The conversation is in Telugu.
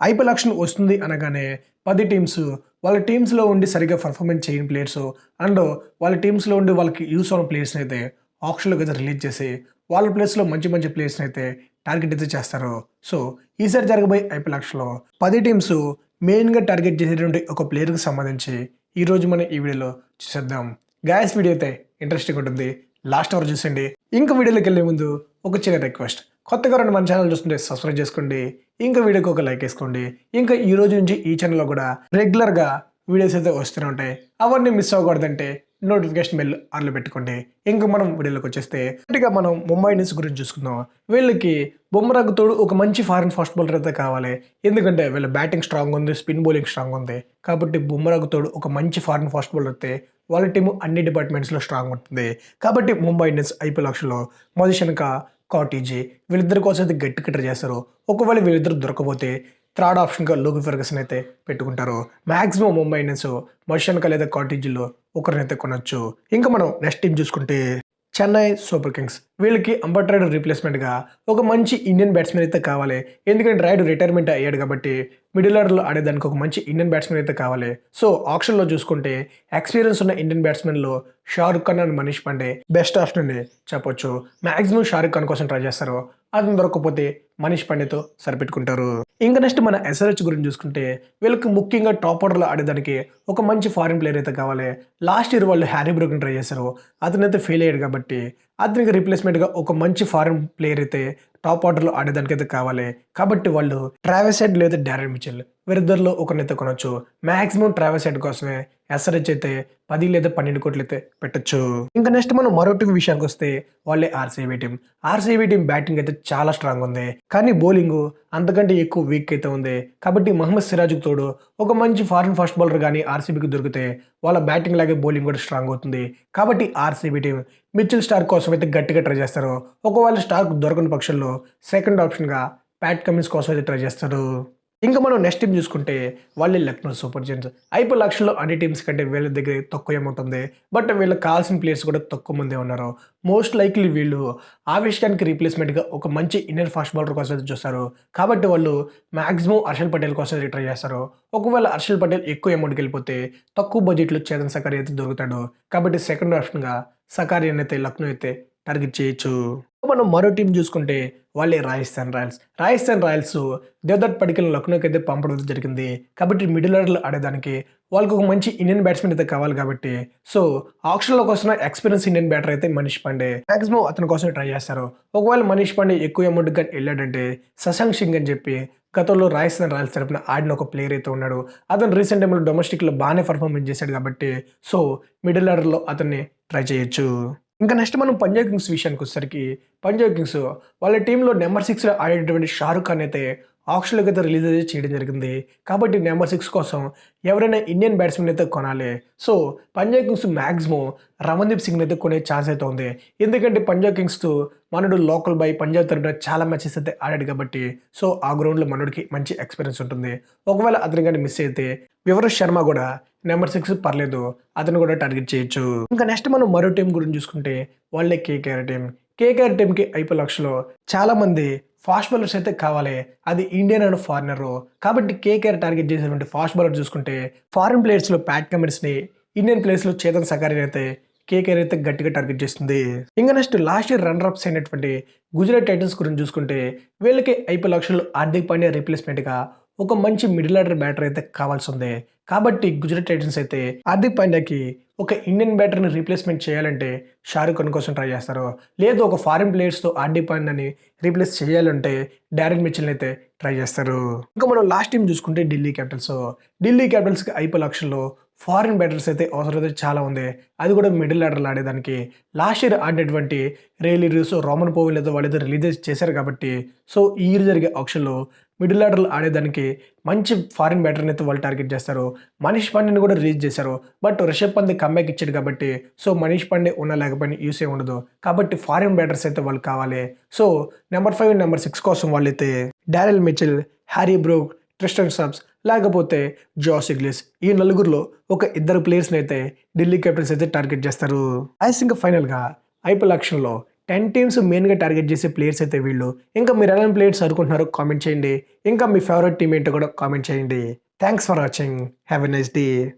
ఐపీఎల్ ఆక్షన్ వస్తుంది అనగానే 10 టీమ్స్ వాళ్ళ టీమ్స్‌లో ఉండి సరిగ్గా పెర్ఫార్మెన్స్ చేయని ప్లేయర్స్ అండ్ వాళ్ళ టీమ్స్‌లో ఉండి వాళ్ళకి యూజ్ అవ్వని ప్లేయర్స్‌ని అయితే ఆక్షన్‌లోకైతే రిలీజ్ చేసి వాళ్ళ ప్లేస్‌లో మంచి మంచి ప్లేయర్స్‌ని అయితే టార్గెట్ అయితే చేస్తారు. సో, ఈసారి జరగబోయే ఐపీఎల్ ఆక్షన్‌లో 10 టీమ్స్ మెయిన్‌గా టార్గెట్ చేసేటువంటి ఒక ప్లేయర్‌కి సంబంధించి ఈరోజు మనం ఈ వీడియోలో చూసేద్దాం. గాయ్స్ వీడియో అయితే ఇంట్రెస్టింగ్ ఉంటుంది. లాస్ట్ వరకు చూసేయండి. ఇంకా వీడియోలోకెళ్ళే ముందు ఒక చిన్న రిక్వెస్ట్. కొత్తగా ఎవరైనా మన ఛానల్ చూస్తుంటే సబ్స్క్రైబ్ చేసుకోండి. ఇంకా వీడియోకి ఒక లైక్ వేసుకోండి. ఇంకా ఈ రోజు నుంచి ఈ ఛానల్‌లో కూడా రెగ్యులర్‌గా వీడియోస్ అయితే వస్తూనే ఉంటాయి. అవన్నీ మిస్ అవ్వకూడదంటే నోటిఫికేషన్ బెల్ ఆన్‌లో పెట్టుకోండి. ఇంకా మనం వీడియోలోకి వచ్చేస్తే మొదటిగా మనం ముంబై ఇండియన్స్ గురించి చూసుకుందాం. వీళ్ళకి బుమ్రాకు తోడు ఒక మంచి ఫారిన్ ఫాస్ట్ బౌలర్ అయితే కావాలి. ఎందుకంటే వీళ్ళ బ్యాటింగ్ స్ట్రాంగ్ ఉంది, స్పిన్ బౌలింగ్ స్ట్రాంగ్ ఉంది. కాబట్టి బుమ్రాకు తోడు ఒక మంచి ఫారిన్ ఫాస్ట్ బౌలర్ అయితే వాళ్ళ టీము అన్ని డిపార్ట్మెంట్స్‌లో స్ట్రాంగ్ ఉంటుంది. కాబట్టి ముంబై ఇండియన్స్ ఐపీఎల్ ఆక్షన్‌లో మొదటి కాటేజీ వీళ్ళిద్దరి కోసం అయితే గట్టిగా ట్రై చేస్తారు. ఒకవేళ వీళ్ళిద్దరు దొరకకపోతే థర్డ్ ఆప్షన్‌గా లోకి ఫెర్గసన్ అయితే పెట్టుకుంటారు. మాక్సిమం ముంబై ఇండియన్స్ మొదటి లేదా కాటేజీలో ఒకరినైతే కొనొచ్చు. ఇంకా మనం నెక్స్ట్ టీమ్ చూసుకుంటే చెన్నై సూపర్ కింగ్స్. వీళ్ళకి అంబట్ రైడ్ రీప్లేస్మెంట్‌గా ఒక మంచి ఇండియన్ బ్యాట్స్‌మెన్ అయితే కావాలి. ఎందుకంటే రైడ్ రిటైర్మెంట్ అయ్యాడు కాబట్టి మిడిల్ ఆర్డర్‌లో ఆడేదానికి ఒక మంచి ఇండియన్ బ్యాట్స్‌మెన్ అయితే కావాలి. సో, ఆక్షన్‌లో చూసుకుంటే ఎక్స్‌పీరియన్స్ ఉన్న ఇండియన్ బ్యాట్స్‌మెన్‌లో Shahrukh Khan and Manish Pandey best option అని చెప్పొచ్చు. మాక్సిమం షారుఖ్ ఖాన్ కోసం ట్రై చేస్తారు. అతను దొరకకపోతే మనీష్ పాండేతో సరిపెట్టుకుంటారు. ఇంకా నెక్స్ట్ మన ఎస్ఆర్‌హెచ్ గురించి చూసుకుంటే వీళ్ళకి ముఖ్యంగా టాప్ ఆర్డర్‌లో ఆడేదానికి ఒక మంచి ఫారిన్ ప్లేయర్ అయితే కావాలి. లాస్ట్ ఇయర్ వాళ్ళు హ్యారీ బ్రూక్‌ని ట్రై చేశారు. అతనైతే ఫెయిల్ అయ్యాడు కాబట్టి అతనికి రీప్లేస్మెంట్‌గా ఒక మంచి ఫారిన్ ప్లేయర్ అయితే టాప్ ఆర్డర్‌లో ఆడేదానికైతే కావాలి. కాబట్టి వాళ్ళు ట్రావిస్ హెడ్ లేదా డారెన్ మిచెల్ వీరిద్దరిలో ఒకరినైతే కొనొచ్చు. మాక్సిమం ట్రావిస్ హెడ్ కోసమే ఎస్ఆర్‌హెచ్ అయితే 10 లేదా 12 కోట్లు అయితే పెట్టొచ్చు. ఇంకా నెక్స్ట్ మనం మరో టీం విషయానికి వస్తే వాళ్ళే RCB team. RCB team batting అయితే చాలా స్ట్రాంగ్ ఉంది. కానీ బౌలింగ్ అంతకంటే ఎక్కువ వీక్ అయితే ఉంది. కాబట్టి మహమ్మద్ సిరాజ్‌కి తోడు ఒక మంచి ఫారిన్ ఫాస్ట్ బౌలర్ గాని ఆర్‌సీబీకి దొరికితే వాళ్ళ బ్యాటింగ్ లాగే బౌలింగ్ కూడా స్ట్రాంగ్ అవుతుంది. కాబట్టి ఆర్‌సీబీ టీం మిచెల్ స్టార్క్ కోసం అయితే గట్టిగా ట్రై చేస్తారు. ఒకవేళ స్టార్క్ దొరకని పక్షంలో సెకండ్ ఆప్షన్‌గా ప్యాట్ కమిన్స్ కోసం అయితే ట్రై చేస్తారు. ఇంకా మనం నెక్స్ట్ టీమ్ చూసుకుంటే వాళ్ళే లక్నో సూపర్ జెయింట్స్. ఐపీఎల్ ఆక్షన్‌లో అన్ని టీమ్స్ కంటే వీళ్ళ దగ్గర తక్కువ అమౌంట్ ఉంది. బట్ వీళ్ళకి కావాల్సిన ప్లేయర్స్ కూడా తక్కువ మందే ఉన్నారు. మోస్ట్ లైక్లీ వీళ్ళు ఆవేష్ రీప్లేస్మెంట్‌గా ఒక మంచి ఇండియన్ ఫాస్ట్ బౌలర్ కోసం అయితే చూస్తారు. కాబట్టి వాళ్ళు మాక్సిమం హర్షల్ పటేల్ కోసం అయితే ట్రై చేస్తారు. ఒకవేళ హర్షల్ పటేల్ ఎక్కువ అమౌంట్‌కి వెళ్ళిపోతే తక్కువ బడ్జెట్‌లో చేతన్ సకారియా అయితే దొరుకుతాడు. కాబట్టి సెకండ్ ఆప్షన్‌గా సకారియాని అయితే లక్నో అయితే టార్గెట్ చేయొచ్చు. మనం మరో టీం చూసుకుంటే వాళ్ళే రాజస్థాన్ రాయల్స్. రాజస్థాన్ రాయల్స్ దేవదత్ పడికల్ లక్నోకి అయితే పంపడం జరిగింది. కాబట్టి మిడిల్ ఆర్డర్‌లో ఆడేదానికి వాళ్ళకి ఒక మంచి ఇండియన్ బ్యాట్స్‌మెన్ అయితే కావాలి కాబట్టి సో, ఆక్షన్‌లోకి వస్తున్న ఎక్స్‌పీరియన్స్ ఇండియన్ బ్యాటర్ అయితే మనీష్ పాండే. మాక్సిమం అతని కోసం ట్రై చేస్తారు. ఒకవేళ మనీష్ పాండే ఎక్కువ అమౌంట్‌కి గాని ఎళ్ళాడంటే శశాంక్ సింగ్ అని చెప్పి గతంలో రాజస్థాన్ రాయల్స్ తరపున ఆడిన ఒక ప్లేయర్ అయితే ఉన్నాడు. అతను రీసెంట్ టైమ్‌లో డొమెస్టిక్‌లో బానే పెర్ఫార్మెన్స్ చేశాడు కాబట్టి సో, మిడిల్ ఆర్డర్‌లో అతన్ని ట్రై చేయొచ్చు. ఇంకా నెక్స్ట్ మనం పంజాబ్ కింగ్స్ విషయానికొచ్చేసరికి పంజాబ్ కింగ్స్ వాళ్ళ టీంలో నెంబర్ 6లో ఆడేటటువంటి షారుఖ్ ఖాన్ అయితే ఆక్షన్‌లోకి అయితే రిలీజ్ అయితే చేయడం జరిగింది. కాబట్టి నెంబర్ 6 కోసం ఎవరైనా ఇండియన్ బ్యాట్స్‌మెన్ అయితే కొనాలి. So, Punjab Kings maximum Ramandeep సింగ్‌ని అయితే కొనే ఛాన్స్ అయితే ఉంది. ఎందుకంటే పంజాబ్ కింగ్స్‌తో మనోడు లోకల్ బాయ్ పంజాబ్ తరపున చాలా మ్యాచెస్ అయితే ఆడాడు కాబట్టి సో, ఆ గ్రౌండ్‌లో మనోడికి మంచి ఎక్స్‌పీరియన్స్ ఉంటుంది. ఒకవేళ అతను గాని మిస్ అయితే వివరేష్ శర్మ కూడా నెంబర్ 6 పర్లేదు. అతను కూడా టార్గెట్ చేయొచ్చు. ఇంకా నెక్స్ట్ మనం మరో టీం గురించి చూసుకుంటే వాళ్ళే కేకేఆర్ టీం. కేకేఆర్ టీంకి ఐపీఎల్ ఆక్షన్‌లో చాలామంది ఫాస్ట్ బౌలర్స్ అయితే కావాలి. అది ఇండియన్ అండ్ ఫారినరు. కాబట్టి కేకేఆర్ టార్గెట్ చేసినటువంటి ఫాస్ట్ బౌలర్ చూసుకుంటే ఫారిన్ ప్లేయర్స్‌లో ప్యాట్ కమిన్స్‌ని, ఇండియన్ ప్లేయర్స్‌లో చేతన్ సకారియాని అయితే కేకేఆర్ అయితే గట్టిగా టార్గెట్ చేస్తుంది. ఇంకా next last year runner apps అయినటువంటి గుజరాత్ టైటన్స్ గురించి చూసుకుంటే వీళ్ళకి ఐపీఎల్ ఆక్షన్‌లో హార్దిక్ పాండ్యా రీప్లేస్మెంట్‌గా ఒక మంచి మిడిల్ ఆర్డర్ బ్యాటర్ అయితే కావాల్సిందే. కాబట్టి గుజరాత్ టైటన్స్ అయితే హార్దిక్ పాండ్యాకి ఒక ఇండియన్ బ్యాటర్‌ని రీప్లేస్మెంట్ చేయాలంటే షారుఖ్ ఖాన్ కోసం ట్రై చేస్తారు. లేదు ఒక ఫారిన్ ప్లేయర్స్‌తో హార్దిక్ పాండ్యాని రీప్లేస్ చేయాలంటే డారెన్ మిచెల్‌ని అయితే ట్రై చేస్తారు. ఇంకా మనం లాస్ట్ టీమ్ చూసుకుంటే ఢిల్లీ క్యాపిటల్స్. ఢిల్లీ క్యాపిటల్స్‌కి ఐపీఎల్ ఆక్షన్‌లో ఫారిన్ బ్యాటర్స్ అయితే అవసరం అయితే చాలా ఉంది. అది కూడా మిడిల్ ఆర్డర్‌లో ఆడేదానికి. లాస్ట్ ఇయర్ ఆడినటువంటి రేలీ రివ్యూస్, రోమన్ పోవెల్ ఏదో వాళ్ళైతే రిలీజ్ చేశారు కాబట్టి సో, ఈ ఇయర్ జరిగే ఆక్షన్‌లో మిడిల్ ఆర్డర్‌లో ఆడేదానికి మంచి ఫారిన్ బ్యాటర్‌ని అయితే వాళ్ళు టార్గెట్ చేస్తారు. మనీష్ పాండేని కూడా రిలీజ్ చేశారు. బట్ రిషబ్ పంత్ కమ్‌బ్యాక్ ఇచ్చాడు కాబట్టి సో, మనీష్ పాండే ఉన్నా లేకపోయినా యూసే ఉండదు. కాబట్టి ఫారిన్ బ్యాటర్స్ అయితే వాళ్ళకి కావాలి. సో, నెంబర్ 5, నెంబర్ 6 కోసం వాళ్ళైతే Daryl Mitchell, Harry Brook, Tristan subs లేకపోతే జాస్ ఇంగ్లీష్ ఈ నలుగురిలో ఒక ఇద్దరు ప్లేయర్స్‌ని అయితే ఢిల్లీ క్యాపిటల్స్ అయితే టార్గెట్ చేస్తారు. ఇంకా ఫైనల్‌గా ఐపీఎల్ ఆక్షన్‌లో 10 టీమ్స్ మెయిన్గా టార్గెట్ చేసే ప్లేయర్స్ అయితే వీళ్ళు. ఇంకా మీరు ఎలాంటి ప్లేయర్స్ అనుకుంటున్నారో కామెంట్ చేయండి. ఇంకా మీ ఫేవరెట్ టీమ్ ఏంటో కూడా కామెంట్ చేయండి. Thanks for watching. Have a nice day.